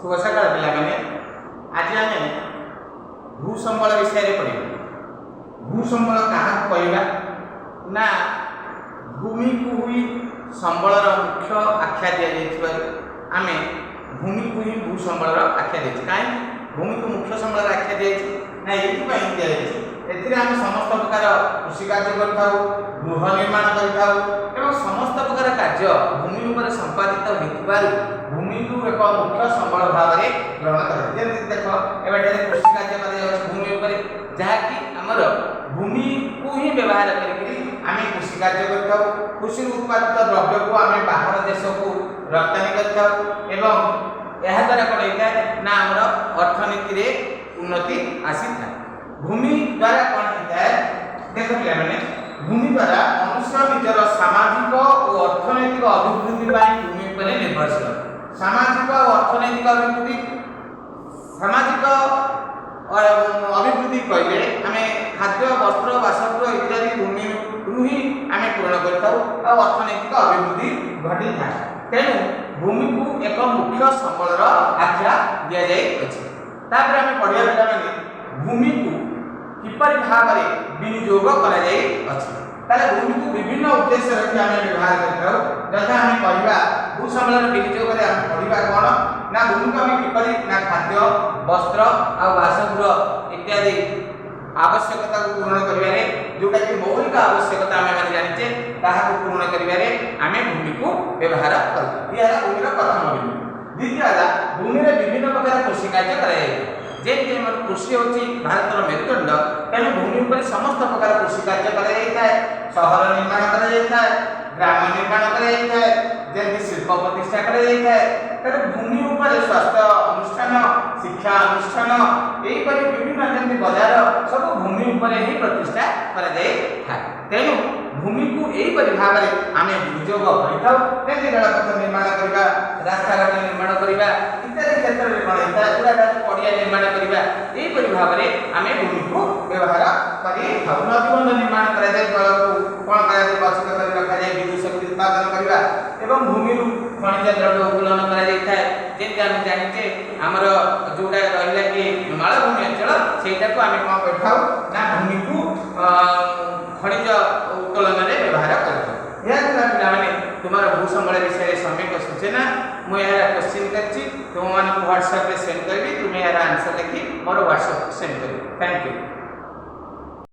शुभ सकाळ पिलाମାନେ आज आमे भूसंबल विषय रे पढिबा। भूसंबल काहा कहबा ना भूमि को हुई संबलर मुख्य आख्या दिया जाइथिबा आमे भूमि को ही भूसंबलर आख्या देछि। काई भूमि को मुख्य संबलर आख्या देछि ना एथि पई दिया जाइछि। एथिरे आमे समस्त प्रकार कृषि कार्य करथाउ, गृह निर्माण करथाउ एवं समस्त प्रकार कार्य भूमि ऊपर संपादित होइथिबारु भूमि को एक मुख्य संबल भाव में ग्रहण कर। जैसे देख एबाटे कृषि कार्य कर भूमि ऊपर जहाँकि आमर भूमि को ही व्यवहार करके आम कृषि कार्य कर कृषि उत्पादित द्रव्य को आम बाहर देश को रप्तानी कर यह द्वारा कौन होता है ना आमर अर्थनीति उन्नति आसी था। भूमि द्वारा कौन होता है देख पे भूमि द्वारा मनुष्य निजर सामाजिक और अर्थनैतिक अभिवृद्धि भूमि पर निर्भरशील। सामाजिक और अर्थनैतिक अभिवृद्धि सामाजिक अभिवृद्धि कहले आम खाद्य वस्त्र बासगृह इत्यादि भूमि ही आम पूरण कर अर्थनैतिक अभिवृद्धि घटी था। तेणु भूमि को एक मुख्य संबलर आख्या दि जापर आम पढ़िया पिला भूमि को किपर भाव में विनियोग कर भूमि को विभिन्न उद्देश्य रखी आम व्यवहार कर जथा आम कहवा भूसंबल विनियोग पढ़ा कौन ना भूमि को आम किपर ना खाद्य वस्त्र आ बासगृह इत्यादि आवश्यकता को पूर्ण करिवारे जोटा कि मौलिक आवश्यकता आम मैंने जानिचे ताहा को पूर्ण करिवारे आम भूमि को व्यवहार कर। यह भूमि प्रथम बिंदु। द्वितीय भूमि में विभिन्न प्रकार कृषि कार्य कराए जेमती कृषि हूँ भारतर मेरुदंड तेणु भूमि पर समस्त प्रकार कृषि कार्य कराए सहर निर्माण कराए ग्राम निर्माण कराए जमी शिल्प प्रतिष्ठा कराए भूमि उपर स्वास्थ्य अनुष्ठान शिक्षा अनुष्ठान यहीपरि विभिन्न जमी बजार सब भूमि उपर ही प्रतिष्ठा कराए। तेणु भूमि को यहीपरि भाव में आम विनियोग करते रेलपथ निर्माण करवा रास्ताघाट निर्माण करवा इत्यादि क्षेत्र में कौन होता है पड़िया निर्माण करवा यहीपरि भाव में आम भूमि को व्यवहार कर नदीबंध निर्माण कर जल को कौन कर गच्छित कर रखा जाए विद्युत शक्ति उत्पादन करवा एवं भूमि खनिज द्रव्य उत्तोलन कर आम जाने आमर जोटा रहा कि मालभूमि अंचल से आम कौन कर ना भूमि को खनिज उत्तोलन में व्यवहार कर। पे तुम भूसंबल विषय सम्यक सूचना मुझे क्वेश्चन कर तुम व्हाट्सएप सेंड करी तुम यार आंसर लिखी मोर व्हाट्सएप सेंड कर। Thank you.